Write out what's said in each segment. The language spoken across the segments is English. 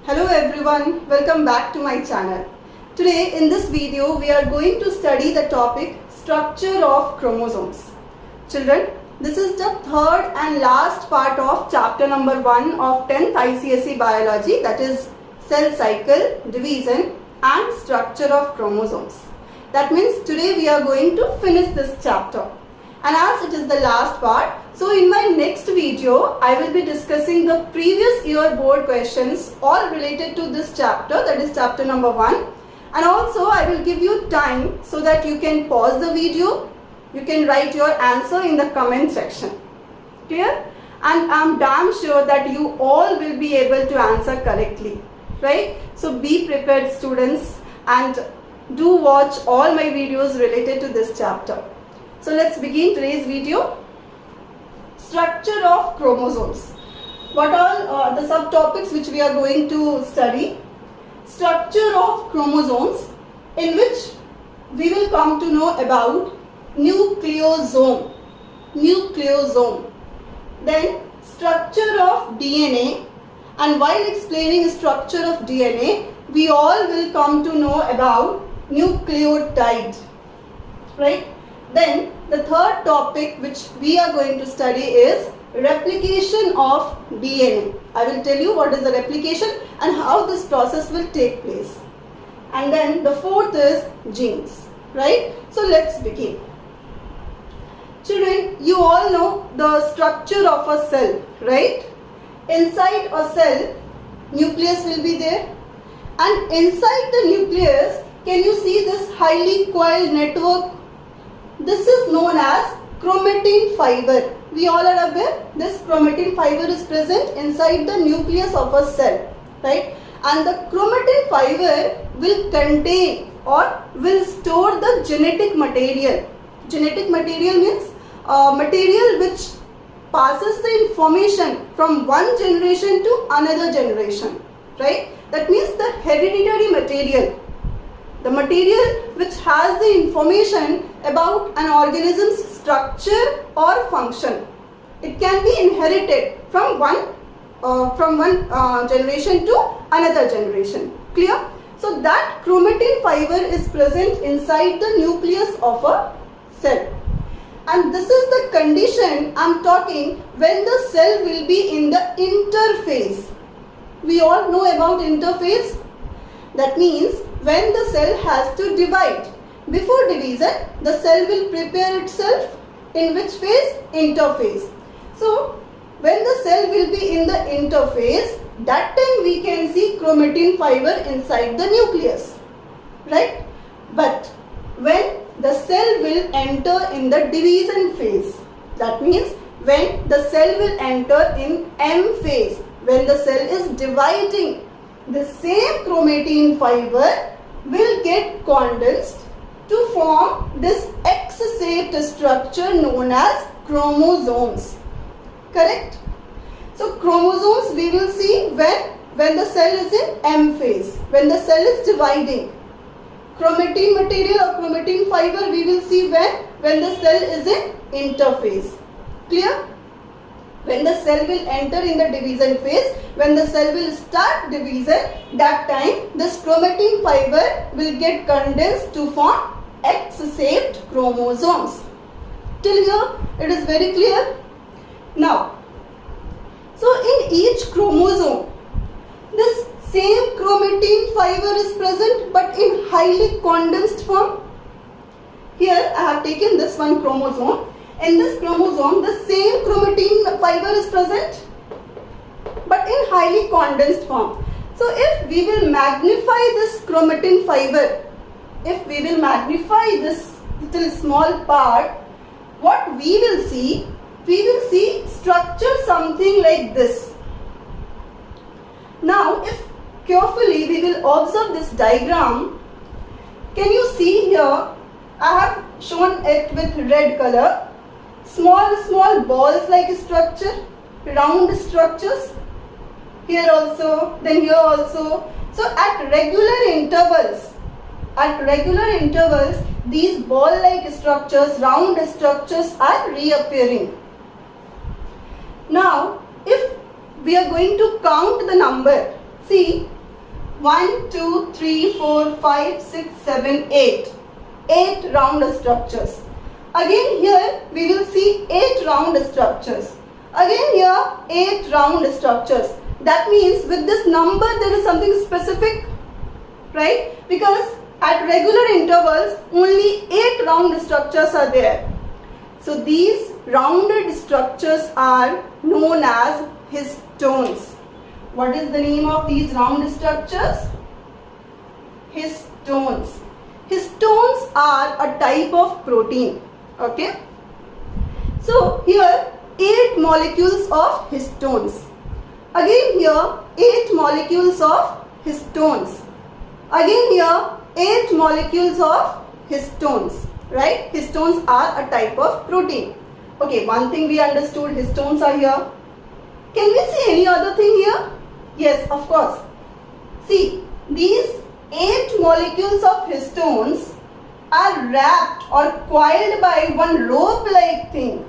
Hello everyone, welcome back to my channel. Today in this video we are going to study the topic structure of chromosomes. Children, this is the third and last part of chapter number 1 of 10th ICSE biology, that is cell cycle, division and structure of chromosomes. That means today we are going to finish this chapter. And as it is the last part, so in my next video, I will be discussing the previous year board questions all related to this chapter, that is chapter number 1. And also I will give you time so that you can pause the video, you can write your answer in the comment section. Clear? And I am damn sure that you all will be able to answer correctly. Right? So be prepared students and do watch all my videos related to this chapter. So let's begin today's video. Structure of chromosomes. What are the subtopics which we are going to study? Structure of chromosomes, in which we will come to know about nucleosome. Then structure of DNA, and while explaining structure of DNA, we all will come to know about nucleotide. Right? Then the third topic which we are going to study is replication of DNA. I will tell you what is the replication and how this process will take place. And then the fourth is genes. Right? So let's begin. Children, you all know the structure of a cell, right? Inside a cell, nucleus will be there. And inside the nucleus, can you see this highly coiled network? This is known as chromatin fiber. We all are aware this chromatin fiber is present inside the nucleus of a cell, right? And the chromatin fiber will contain or will store the genetic material. Genetic material means material which passes the information from one generation to another generation, right? That means the hereditary material. The material which has the information about an organism's structure or function. It can be inherited from one generation to another generation. Clear? So that chromatin fiber is present inside the nucleus of a cell. And this is the condition I am talking when the cell will be in the interphase. We all know about interphase. That means when the cell has to divide. Before division, the cell will prepare itself in which phase? Interphase. So, when the cell will be in the interphase, that time we can see chromatin fiber inside the nucleus. Right? But when the cell will enter in the division phase, that means when the cell will enter in M phase, when the cell is dividing, the same chromatin fiber will get condensed to form this X-shaped structure known as chromosomes. Correct? So chromosomes we will see when the cell is in M phase, when the cell is dividing. Chromatin material or chromatin fiber we will see when the cell is in interphase. Clear? When the cell will enter in the division phase, when the cell will start division, that time this chromatin fiber will get condensed to form X-shaped chromosomes. Till here it is very clear. Now, so in each chromosome, this same chromatin fiber is present but in highly condensed form. Here I have taken this one chromosome. In this chromosome, the same chromatin fiber is present but in highly condensed form. So if we will magnify this chromatin fiber, if we will magnify this little small part, what we will see structure something like this. Now if carefully we will observe this diagram, can you see here, I have shown it with red color. Small balls like structure, round structures, here also, then here also. So at regular intervals, these ball like structures, round structures are reappearing. Now if we are going to count the number, see 1, 2, 3, 4, 5, 6, 7, 8. 8 round structures. Again here we will see 8 round structures. Again here 8 round structures. That means with this number there is something specific, right? Because at regular intervals only 8 round structures are there. So these rounded structures are known as histones. What is the name of these round structures? Histones. Histones are a type of protein. Okay. So here 8 molecules of histones. Again here 8 molecules of histones. Again here 8 molecules of histones. Right? Histones are a type of protein. Okay, one thing we understood, histones are here. Can we see any other thing here? Yes, of course. See, these 8 molecules of histones are wrapped or coiled by one rope-like thing.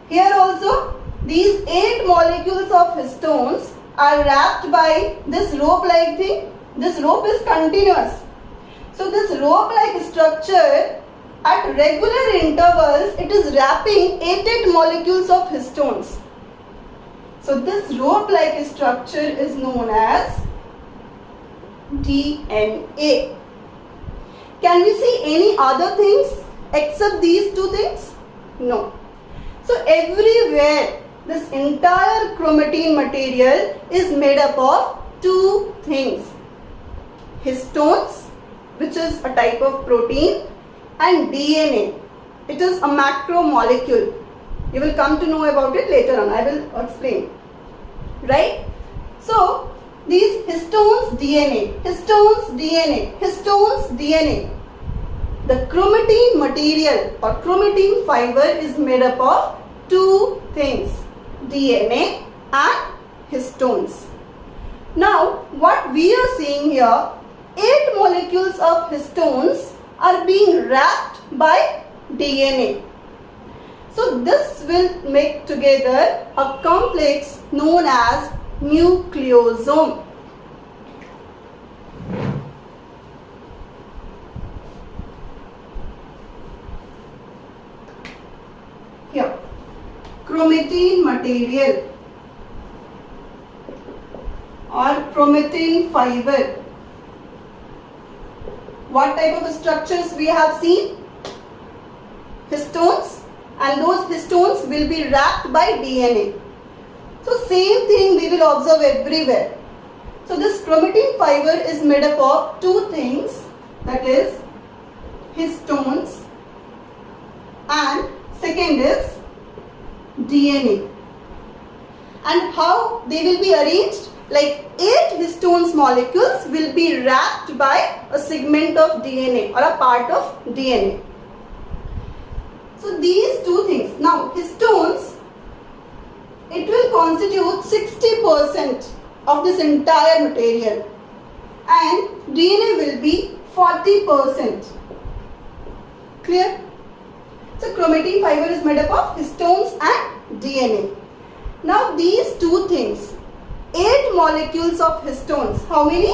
Here also, these 8 molecules of histones are wrapped by this rope-like thing. This rope is continuous. So this rope-like structure at regular intervals, it is wrapping 8 molecules of histones. So this rope-like structure is known as DNA. Can we see any other things except these two things? No. So everywhere this entire chromatin material is made up of two things. Histones, which is a type of protein, and DNA. It is a macromolecule. You will come to know about it later on. I will explain. Right? So, these histones DNA, histones DNA, histones DNA. The chromatin material or chromatin fiber is made up of two things, DNA and histones. Now, what we are seeing here, 8 molecules of histones are being wrapped by DNA. So this will make together a complex known as nucleosome. Here, chromatin material or chromatin fiber. What type of structures we have seen? Histones, and those histones will be wrapped by DNA. So same thing we will observe everywhere. So this chromatin fiber is made up of two things, that is histones and second is DNA. And how they will be arranged? Like 8 histones molecules will be wrapped by a segment of DNA or a part of DNA. So these two things. Now histones, it will constitute 60% of this entire material and DNA will be 40%. Clear? So chromatin fiber is made up of histones and DNA. Now these two things, 8 molecules of histones. How many?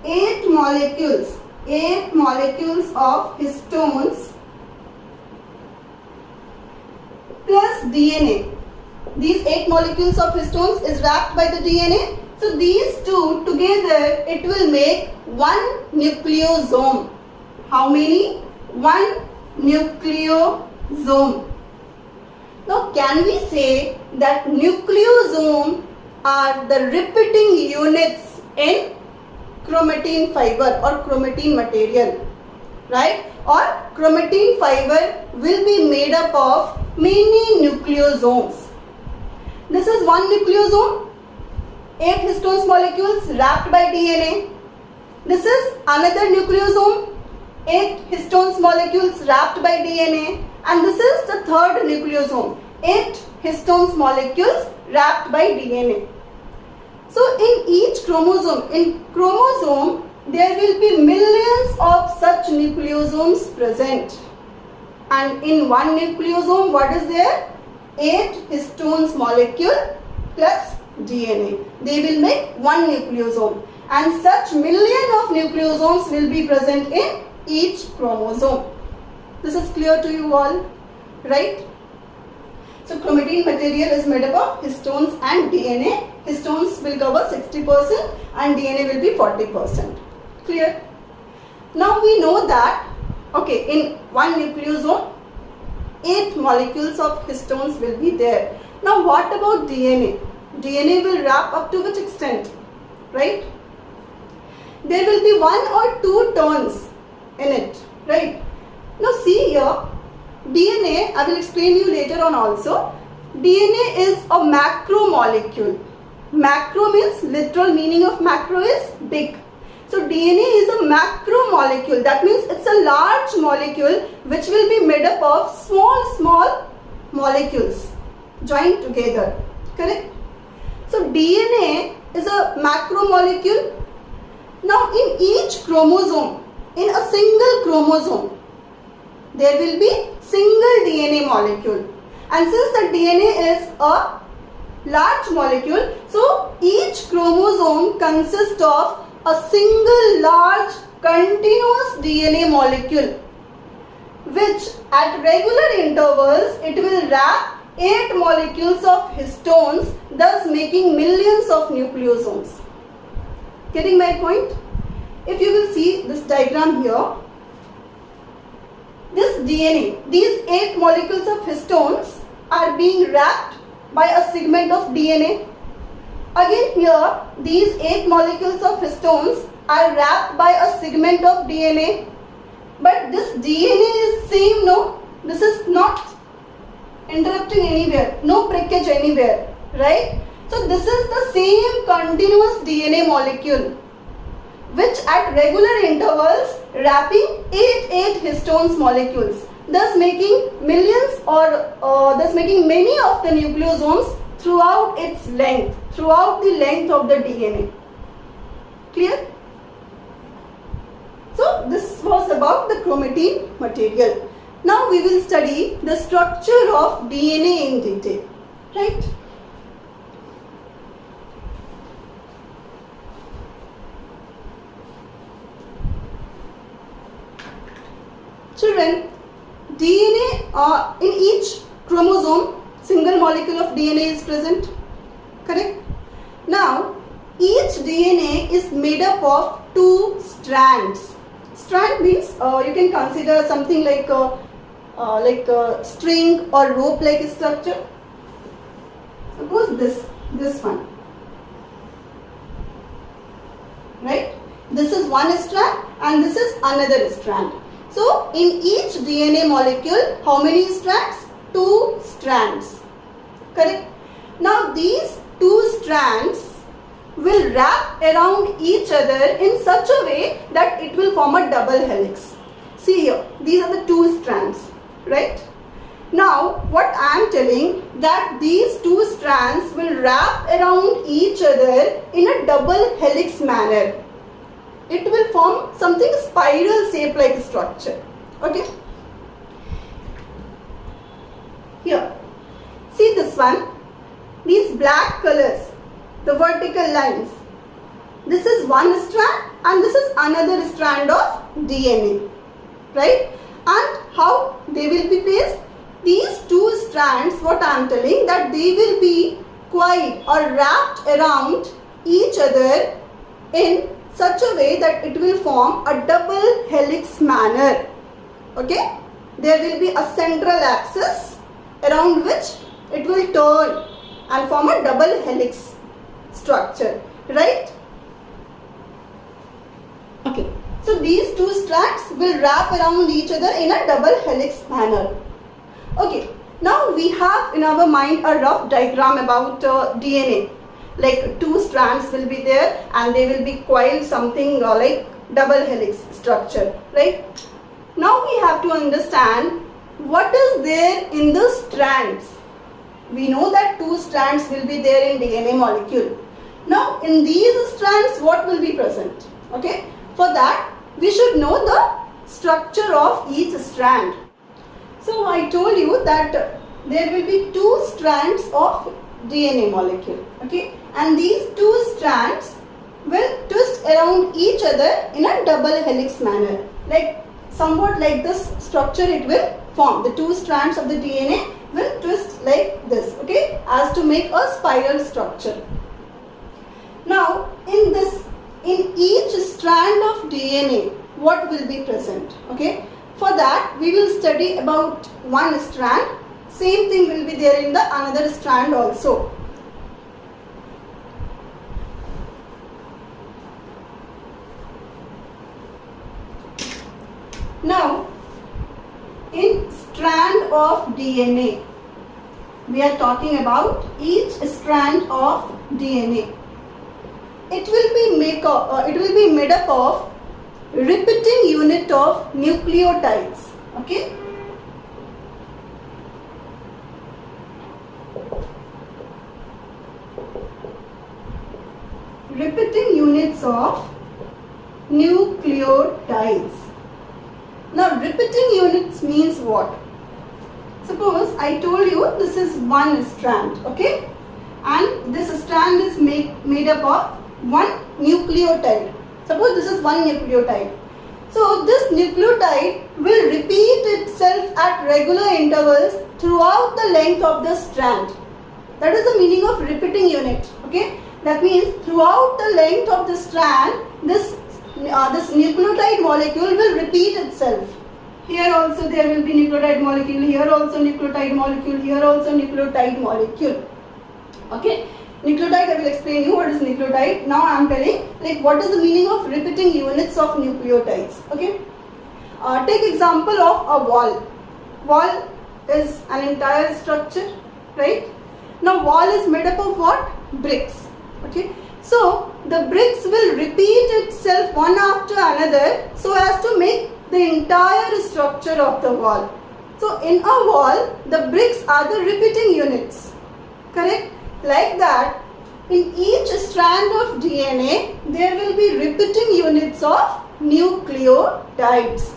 8 molecules. 8 molecules of histones plus DNA. These 8 molecules of histones is wrapped by the DNA. So these two together it will make one nucleosome. How many? One nucleosome. Now can we say that nucleosome are the repeating units in chromatin fiber or chromatin material, right? Or chromatin fiber will be made up of many nucleosomes. This is one nucleosome, 8 histones molecules wrapped by DNA. This is another nucleosome, 8 histones molecules wrapped by DNA. And this is the third nucleosome, 8 histones molecules wrapped by DNA. So in each chromosome, there will be millions of such nucleosomes present. And in one nucleosome, what is there? 8 histones molecule plus DNA. They will make one nucleosome, and such million of nucleosomes will be present in each chromosome. This is clear to you all, right? So chromatin material is made up of histones and DNA. Histones will cover 60% and DNA will be 40%. Clear? Now we know that, okay, in one nucleosome, 8 molecules of histones will be there. Now what about DNA? DNA will wrap up to which extent, right? There will be 1 or 2 turns in it, right? Now see here, DNA, I will explain you later on also. DNA is a macromolecule. Macro means, literal meaning of macro is big. So DNA is a macromolecule. That means it's a large molecule which will be made up of small molecules joined together. Correct? So DNA is a macromolecule. Now in each chromosome, in a single chromosome, there will be single DNA molecule. And since the DNA is a large molecule, so each chromosome consists of a single large continuous DNA molecule, which at regular intervals it will wrap 8 molecules of histones, thus making millions of nucleosomes. Getting my point? If you will see this diagram here, this DNA, these 8 molecules of histones are being wrapped by a segment of DNA. Again here, these 8 molecules of histones are wrapped by a segment of DNA. But this DNA is same, no? This is not interrupting anywhere, no breakage anywhere, right? So this is the same continuous DNA molecule, which at regular intervals wrapping 8 histones molecules, thus making millions or thus making many of the nucleosomes throughout its length, throughout the length of the DNA. Clear? So this was about the chromatin material. Now we will study the structure of DNA in detail, right? Children, DNA in each chromosome, single molecule of DNA is present, correct? Now, each DNA is made up of 2 strands. Strand means you can consider something like a string or rope-like structure. Suppose this one, right? This is one strand and this is another strand. So, in each DNA molecule, how many strands? 2 strands. Correct? Now, these 2 strands will wrap around each other in such a way that it will form a double helix. See here, these are the 2 strands, right? Now, what I am telling, that these 2 strands will wrap around each other in a double helix manner. It will form something spiral shape like structure. Okay. Here, see this one. These black colors, the vertical lines. This is one strand and this is another strand of DNA. Right? And how they will be placed? These 2 strands, what I am telling, that they will be coiled or wrapped around each other in such a way that it will form a double helix manner. Okay? There will be a central axis around which it will turn and form a double helix structure. Right? Okay. So these 2 strands will wrap around each other in a double helix manner. Okay. Now we have in our mind a rough diagram about DNA. Like 2 strands will be there and they will be coiled something like double helix structure, right? Now we have to understand what is there in the strands. We know that 2 strands will be there in DNA molecule. Now in these strands what will be present? Okay, for that we should know the structure of each strand. So I told you that there will be 2 strands of DNA molecule. Okay, and these two strands will twist around each other in a double helix manner. Like somewhat like this structure it will form. The two strands of the DNA will twist like this, okay, as to make a spiral structure. Now in each strand of DNA, what will be present? Okay, for that we will study about one strand. Same thing will be there in the another strand also. Now in strand of DNA, we are talking about each strand of DNA. It will be made up of repeating unit of nucleotides. Okay. Repeating units of nucleotides. Now repeating units means what? Suppose I told you this is one strand, okay, and this strand is made up of one nucleotide. Suppose this is one nucleotide. So this nucleotide will repeat itself at regular intervals throughout the length of the strand. That is the meaning of repeating unit. Okay, that means throughout the length of the strand, this nucleotide molecule will repeat itself. Here also there will be nucleotide molecule, here also nucleotide molecule, here also nucleotide molecule. Okay, nucleotide, I will explain you what is nucleotide. Now I am telling like what is the meaning of repeating units of nucleotides. Okay, take example of a wall. Wall is an entire structure, right? Now wall is made up of what? Bricks. Okay, so the bricks will repeat itself one after another so as to make the entire structure of the wall. So in a wall, the bricks are the repeating units. Correct? Like that, in each strand of DNA, there will be repeating units of nucleotides.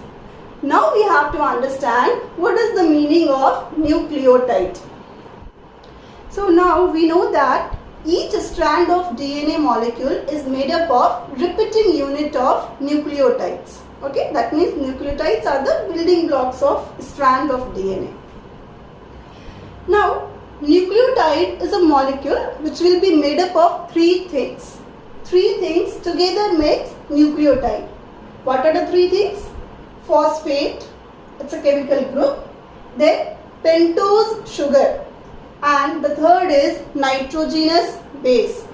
Now we have to understand what is the meaning of nucleotide. So now we know that each strand of DNA molecule is made up of repeating unit of nucleotides. Okay, that means nucleotides are the building blocks of strand of DNA. Now, nucleotide is a molecule which will be made up of three things. Three things together makes nucleotide. What are the three things? Phosphate, it's a chemical group. Then pentose sugar. And the third is nitrogenous base.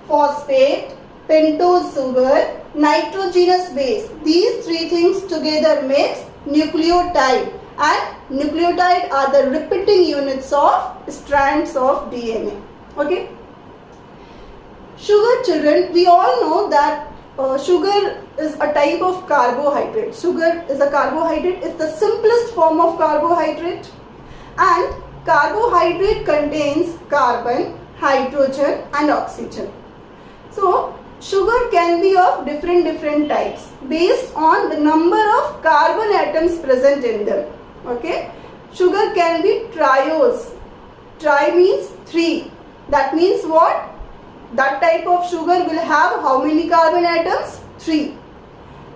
Phosphate, pentose sugar, nitrogenous base. These three things together makes nucleotide, and nucleotide are the repeating units of strands of DNA. Okay. Sugar, children, we all know that sugar is a type of carbohydrate. Sugar is a carbohydrate. It's the simplest form of carbohydrate, and carbohydrate contains carbon, hydrogen and oxygen. So sugar can be of different types based on the number of carbon atoms present in them. Okay, sugar can be triose. Tri means 3. That means what? That type of sugar will have how many carbon atoms? 3.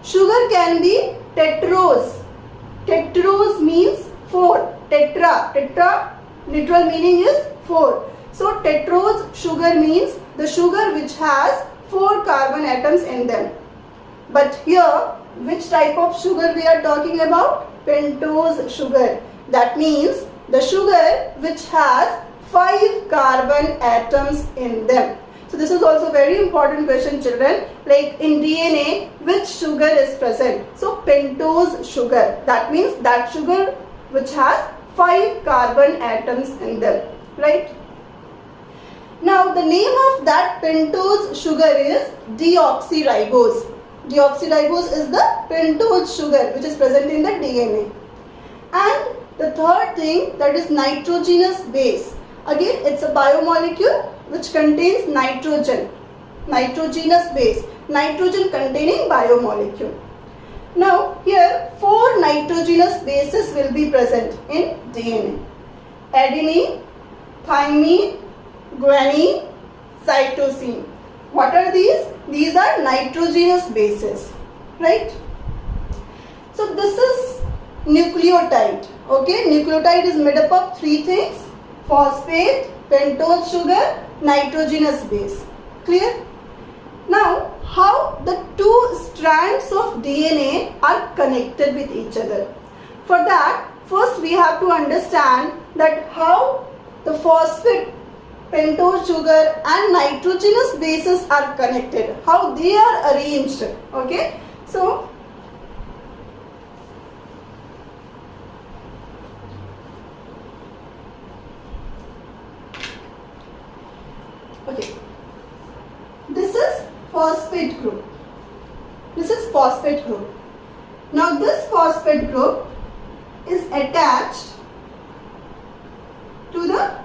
Sugar can be tetrose. Tetrose means 4. Tetra literal meaning is 4. So tetrose sugar means the sugar which has 4 carbon atoms in them. But here, which type of sugar we are talking about? Pentose sugar. That means the sugar which has 5 carbon atoms in them. So this is also very important question, children. Like in DNA, which sugar is present? So pentose sugar. That means that sugar which has 5 carbon atoms in them. Right? Now the name of that pentose sugar is deoxyribose. Deoxyribose is the pentose sugar which is present in the DNA. And the third thing, that is nitrogenous base. Again, it's a biomolecule which contains nitrogen. Nitrogenous base. Nitrogen containing biomolecule. Now here 4 nitrogenous bases will be present in DNA. Adenine, thymine, guanine, cytosine. What are these? These are nitrogenous bases, right? So this is nucleotide. Okay, nucleotide is made up of three things: phosphate, pentose sugar, nitrogenous base. Clear? Now, how the two strands of DNA are connected with each other. For that, first we have to understand that how the phosphate, pentose sugar and nitrogenous bases are connected, how they are arranged. Okay, so this is phosphate group. This is phosphate group. Now this phosphate group is attached to the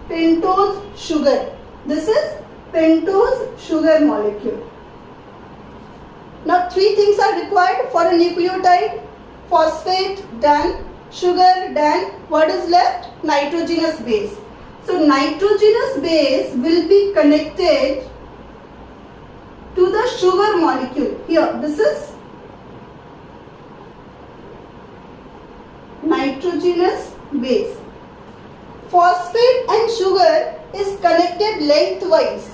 pentose sugar. This is pentose sugar molecule. Now three things are required for a nucleotide: phosphate done, sugar done. What is left? Nitrogenous base. So nitrogenous base will be connected to the sugar molecule. Here, this is nitrogenous base. Phosphate and sugar is connected lengthwise,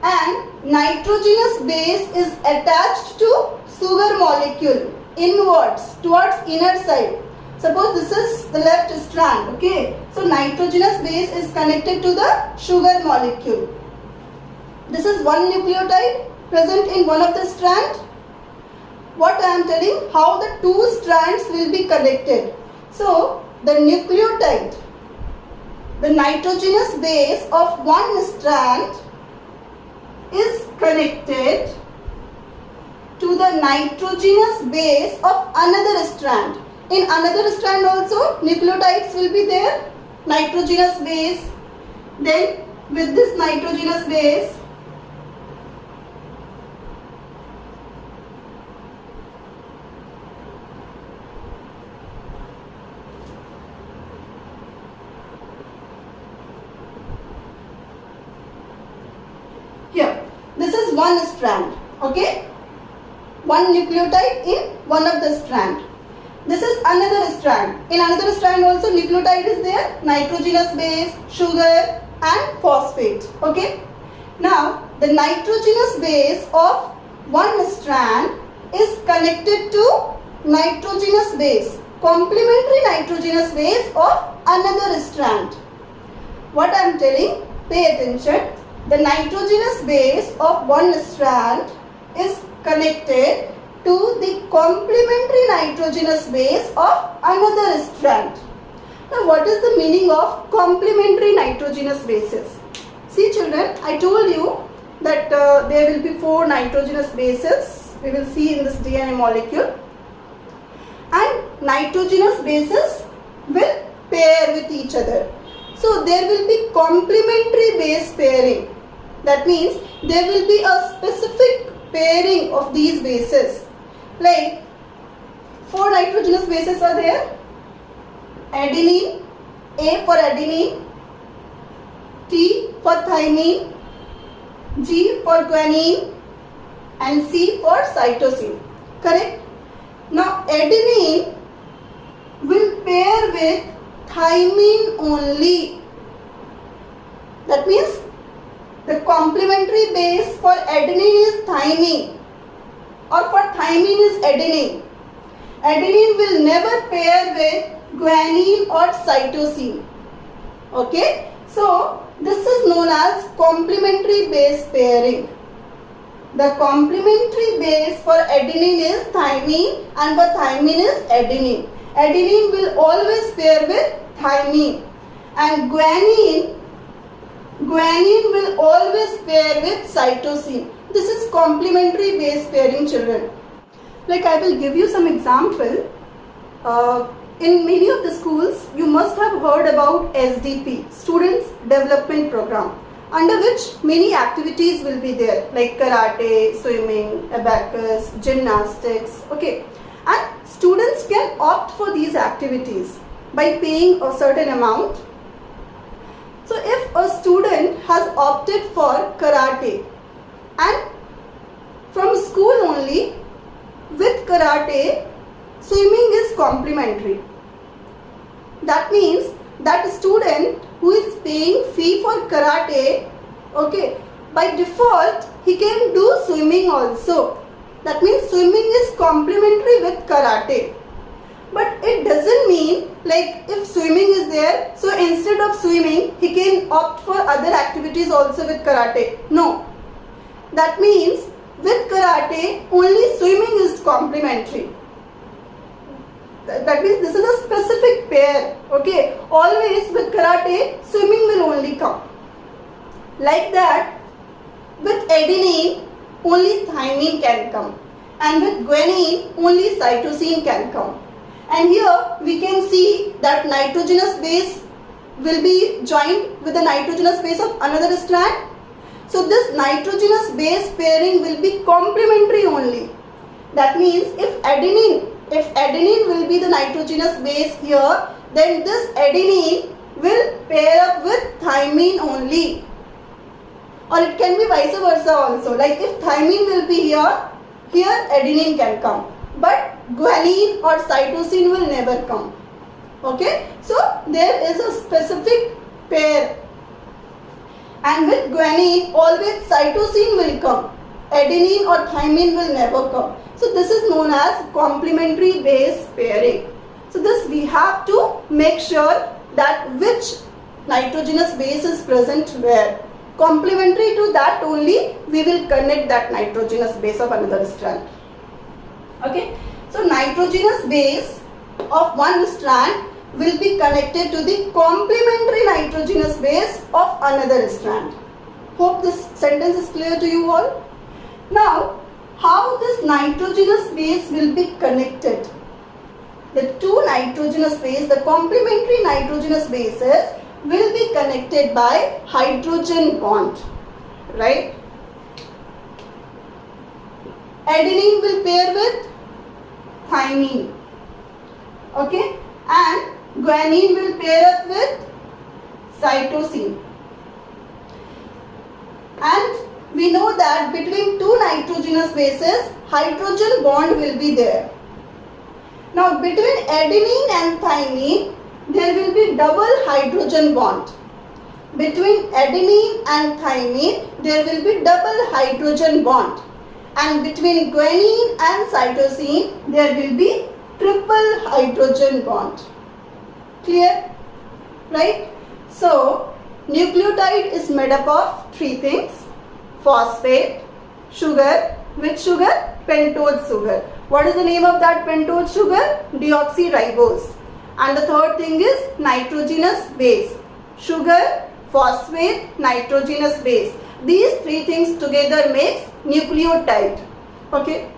and nitrogenous base is attached to sugar molecule inwards, towards inner side. Suppose this is the left strand, okay? So nitrogenous base is connected to the sugar molecule. This is one nucleotide present in one of the strands. What I am telling, how the two strands will be connected. So the nucleotide, the nitrogenous base of one strand is connected to the nitrogenous base of another strand. In another strand also nucleotides will be there, nitrogenous base. Then with this nitrogenous base, here, this is one strand, okay? One nucleotide in one of the strand. This is another strand. In another strand also nucleotide is there, nitrogenous base, sugar and phosphate, okay? Now the nitrogenous base of one strand is connected to nitrogenous base, complementary nitrogenous base of another strand. What I am telling, pay attention. The nitrogenous base of one strand is connected to the complementary nitrogenous base of another strand. Now what is the meaning of complementary nitrogenous bases? See children, I told you that there will be 4 nitrogenous bases. We will see in this DNA molecule. And nitrogenous bases will pair with each other. So there will be complementary base pairing. That means there will be a specific pairing of these bases. Like 4 nitrogenous bases are there. Adenine, A for adenine, T for thymine, G for guanine and C for cytosine. Correct? Now adenine will pair with thymine only. That means the complementary base for adenine is thymine, or for thymine is adenine. Adenine will never pair with guanine or cytosine. Okay? So this is known as complementary base pairing. The complementary base for adenine is thymine and for thymine is adenine. Adenine will always pair with thymine, and guanine will always pair with cytosine. This is complementary base pairing, children. Like I will give you some example. In many of the schools, you must have heard about SDP, Students Development Program, under which many activities will be there, like karate, swimming, abacus, gymnastics, okay. And students can opt for these activities by paying a certain amount. So if a student has opted for karate and from school only, with karate, swimming is complementary. That means that student who is paying fee for karate, okay, by default he can do swimming also. That means swimming is complementary with karate. But it doesn't mean like if swimming is there, so instead of swimming he can opt for other activities also with karate. No. That means with karate only swimming is complementary. That means this is a specific pair. Okay. Always with karate swimming will only come. Like that, with adenine only thymine can come, and with guanine only cytosine can come. And here we can see that nitrogenous base will be joined with the nitrogenous base of another strand. So this nitrogenous base pairing will be complementary only. That means if adenine will be the nitrogenous base here, then this adenine will pair up with thymine only. Or it can be vice versa also. Like if thymine will be here, here adenine can come. But guanine or cytosine will never come. Okay. So there is a specific pair. And with guanine always cytosine will come. Adenine or thymine will never come. So this is known as complementary base pairing. So this we have to make sure that which nitrogenous base is present where. Complementary to that only we will connect that nitrogenous base of another strand. Okay. So nitrogenous base of one strand will be connected to the complementary nitrogenous base of another strand. Hope this sentence is clear to you all. Now, how this nitrogenous base will be connected? The two nitrogenous base, the complementary nitrogenous bases will be connected by hydrogen bond, right? Adenine will pair with thymine, okay, and guanine will pair up with cytosine. And we know that between two nitrogenous bases, hydrogen bond will be there. Now between adenine and thymine, there will be double hydrogen bond. Between adenine and thymine, there will be double hydrogen bond. And between guanine and cytosine, there will be triple hydrogen bond. Clear? Right? So, nucleotide is made up of three things. Phosphate, sugar. Which sugar? Pentose sugar. What is the name of that pentose sugar? Deoxyribose. And the third thing is nitrogenous base. Sugar, phosphate, nitrogenous base. These three things together makes nucleotide. Okay.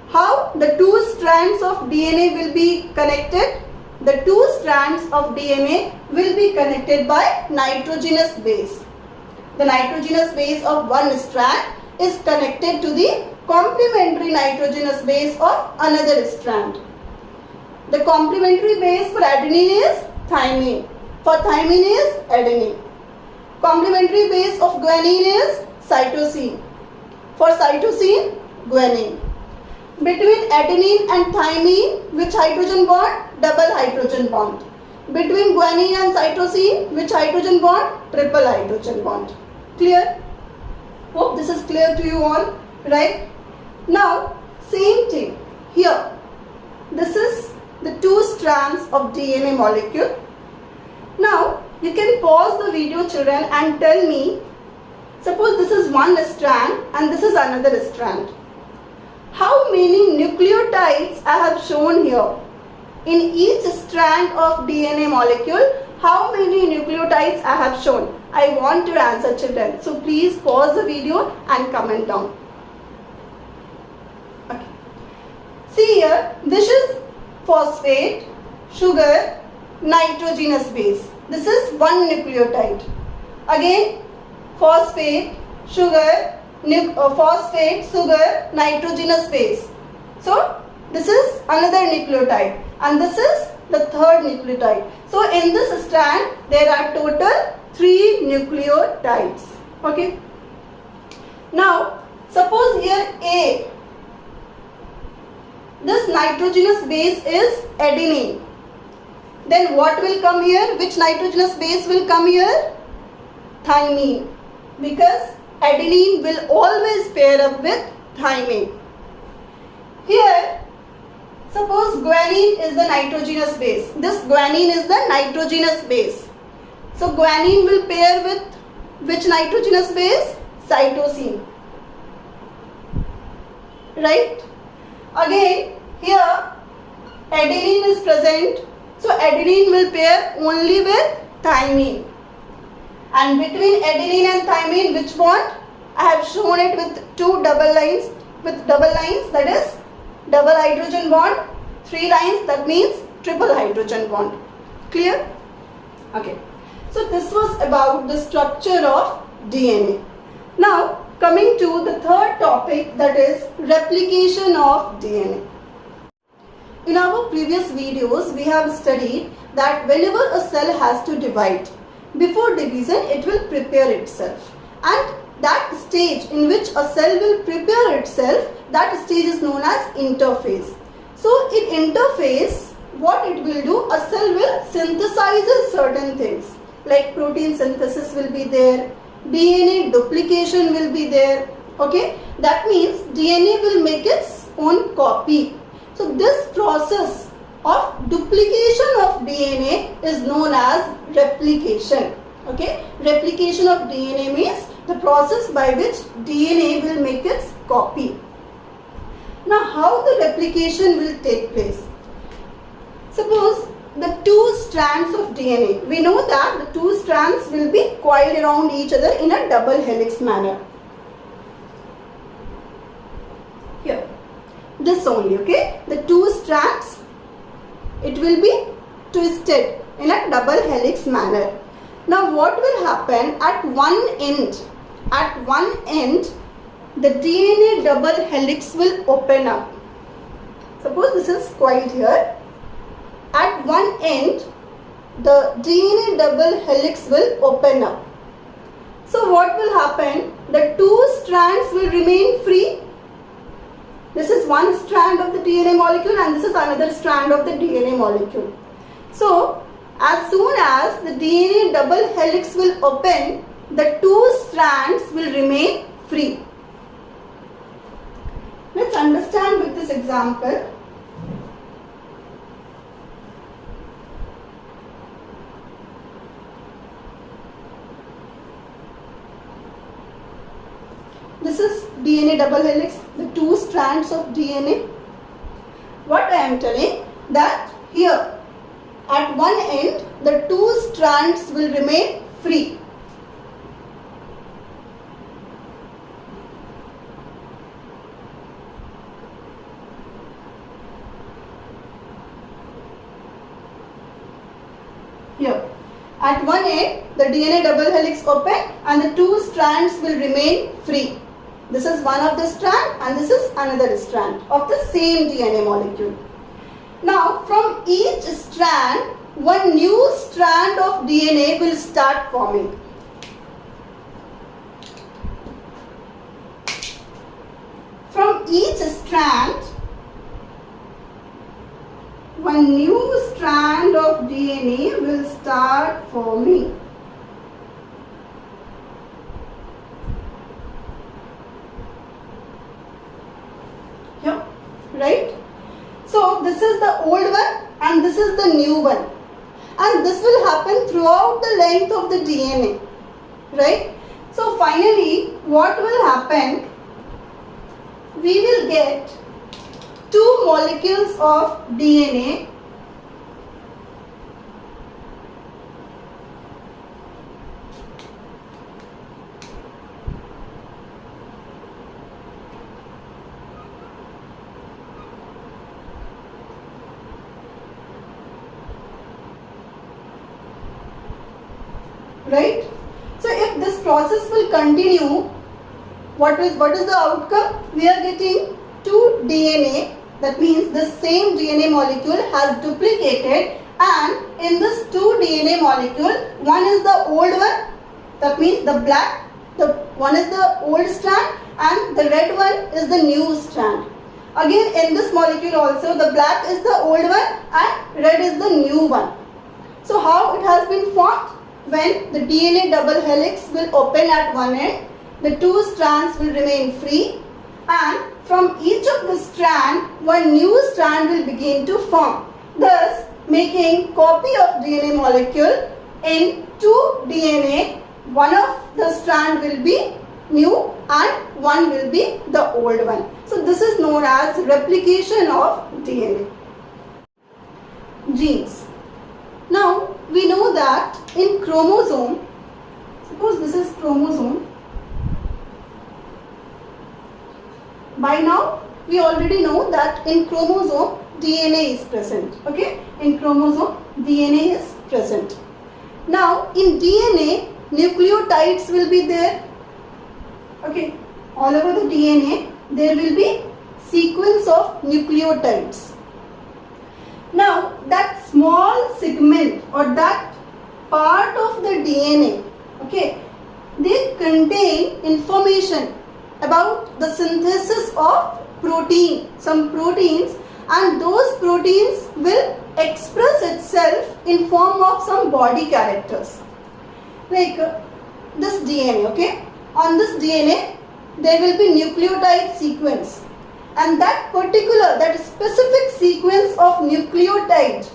How the two strands of DNA will be connected? The two strands of DNA will be connected by nitrogenous base. The nitrogenous base of one strand is connected to the complementary nitrogenous base of another strand. The complementary base for adenine is thymine. For thymine is adenine. Complementary base of guanine is cytosine. For cytosine, guanine. Between adenine and thymine, which hydrogen bond? Double hydrogen bond. Between guanine and cytosine, which hydrogen bond? Triple hydrogen bond. Clear? Hope this is clear to you all, right? Now, same thing here. This is the two strands of DNA molecule. Now, you can pause the video, children, and tell me, suppose this is one strand and this is another strand. How many nucleotides I have shown here? In each strand of DNA molecule, how many nucleotides I have shown? I want your answer, children. So please pause the video and comment down. Okay. See here, this is phosphate, sugar, nitrogenous base. This is one nucleotide. Again, phosphate, sugar, phosphate, sugar, nitrogenous base. So this is another nucleotide and this is the third nucleotide. So in this strand there are total 3 nucleotides. Okay. Now, suppose here A, this nitrogenous base is adenine. Then what will come here? Which nitrogenous base will come here? Thymine. Because adenine will always pair up with thymine. Here, suppose guanine is the nitrogenous base. This guanine is the nitrogenous base. So guanine will pair with which nitrogenous base? Cytosine. Right? Again, here adenine is present. So adenine will pair only with thymine. And between adenine and thymine, which bond? I have shown it with two double lines. With double lines, that is double hydrogen bond. 3 lines, that means triple hydrogen bond. Clear? Okay. So this was about the structure of DNA. Now coming to the third topic, that is replication of DNA. In our previous videos, we have studied that whenever a cell has to divide, before division it will prepare itself, and that stage in which a cell will prepare itself, that stage is known as interphase. So in interphase, what it will do, a cell will synthesize certain things like protein synthesis will be there, DNA duplication will be there. Okay, that means DNA will make its own copy. So this process of duplication of DNA is known as replication. Okay, replication of DNA means the process by which DNA will make its copy. Now how the replication will take place? Suppose the 2 strands of DNA, we know that the 2 strands will be coiled around each other in a double helix manner. Here, this only, okay, the 2 strands, it will be twisted in a double helix manner. Now what will happen at one end? At one end, the DNA double helix will open up. Suppose this is coiled here. At one end, the DNA double helix will open up. So what will happen? The 2 strands will remain free. This is one strand of the DNA molecule and this is another strand of the DNA molecule. So as soon as the DNA double helix will open, the 2 strands will remain free. Let's understand with this example. This is DNA double helix, the 2 strands of DNA. What I am telling, that here at one end the 2 strands will remain free. Here at one end the DNA double helix open and the 2 strands will remain free. This is one of the strand and this is another strand of the same DNA molecule. Now from each strand, one new strand of DNA will start forming. From each strand, one new strand of DNA will start forming. Here, right? So this is the old one and this is the new one, and this will happen throughout the length of the DNA, right? So finally what will happen, we will get 2 molecules of DNA right? So if this process will continue, what is the outcome? We are getting 2 DNA, that means the same DNA molecule has duplicated And in this two DNA molecule, one is the old one, that means the black, the one is the old strand and the red one is the new strand. Again in this molecule also the black is the old one and red is the new one. So how it has been formed? When the DNA double helix will open at one end, the two strands will remain free and from each of the strand, one new strand will begin to form, thus making copy of DNA molecule in two DNA. One of the strand will be new and one will be the old one. So this is known as replication of DNA. Genes. Now we know that in chromosome, suppose this is chromosome. By now we already know that in chromosome DNA is present. Okay, in chromosome DNA is present. Now in DNA nucleotides will be there. Okay, all over the DNA there will be sequence of nucleotides. Now that small segment or that part of the DNA, okay, they contain information about the synthesis of protein, some proteins, and those proteins will express itself in form of some body characters. Like this DNA, okay, on this DNA there will be nucleotide sequence, and that specific sequence of nucleotide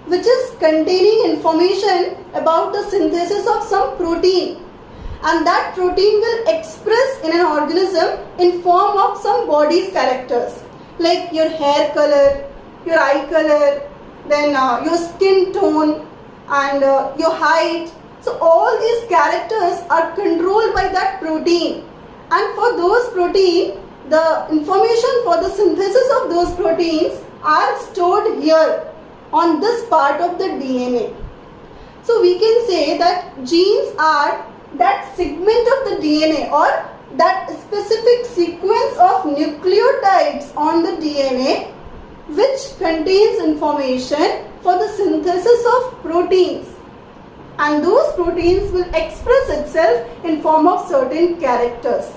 which is containing information about the synthesis of some protein, and that protein will express in an organism in form of some body's characters like your hair color, your eye color, then your skin tone and your height. So all these characters are controlled by that protein, and for those protein, the information for the synthesis of those proteins are stored here on this part of the DNA. So we can say that genes are that segment of the DNA or that specific sequence of nucleotides on the DNA which contains information for the synthesis of proteins, and those proteins will express itself in form of certain characters.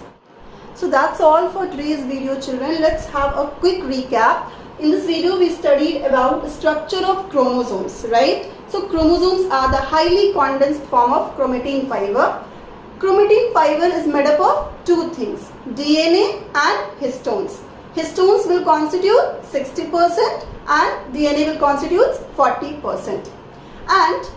So that's all for today's video, children. Let's have a quick recap. In this video we studied about the structure of chromosomes, right? So chromosomes are the highly condensed form of chromatin fiber. Chromatin fiber is made up of two things, DNA and histones. Histones will constitute 60% and DNA will constitute 40%. And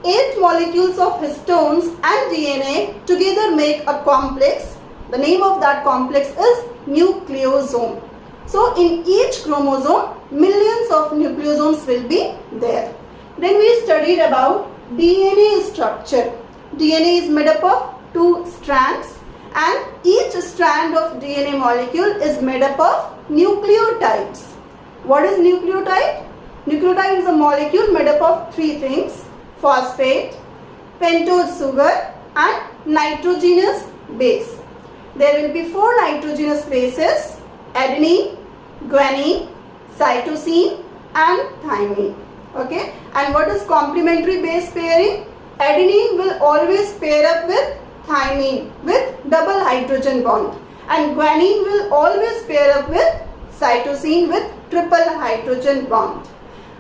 8 molecules of histones and DNA together make a complex. The name of that complex is nucleosome. So in each chromosome, millions of nucleosomes will be there. Then we studied about DNA structure. DNA is made up of 2 strands and each strand of DNA molecule is made up of nucleotides. What is nucleotide? Nucleotide is a molecule made up of 3 things: phosphate, pentose sugar and nitrogenous base. There will be 4 nitrogenous bases: adenine, guanine, cytosine and thymine. Okay, and what is complementary base pairing? Adenine will always pair up with thymine with double hydrogen bond, and guanine will always pair up with cytosine with triple hydrogen bond.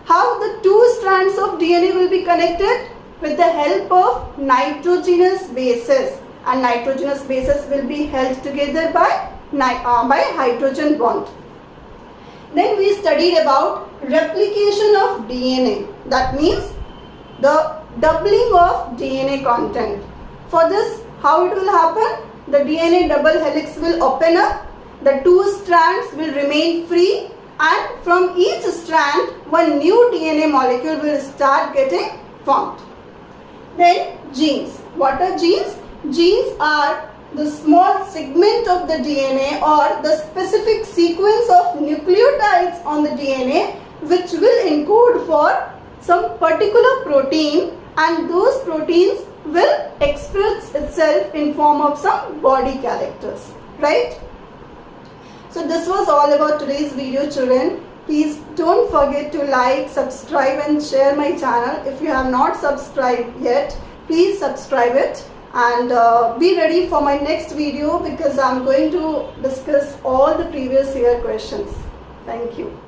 How the 2 strands of DNA will be connected? With the help of nitrogenous bases, and nitrogenous bases will be held together by hydrogen bond. Then we studied about replication of DNA. That means the doubling of DNA content. For this, how it will happen? The DNA double helix will open up, the 2 strands will remain free, and from each strand one new DNA molecule will start getting formed. Then genes. What are genes? Genes are the small segment of the DNA or the specific sequence of nucleotides on the DNA which will encode for some particular protein, and those proteins will express itself in form of some body characters, right? So this was all about today's video, children. Please don't forget to like, subscribe and share my channel. If you have not subscribed yet, please subscribe it, and be ready for my next video because I'm going to discuss all the previous year questions. Thank you.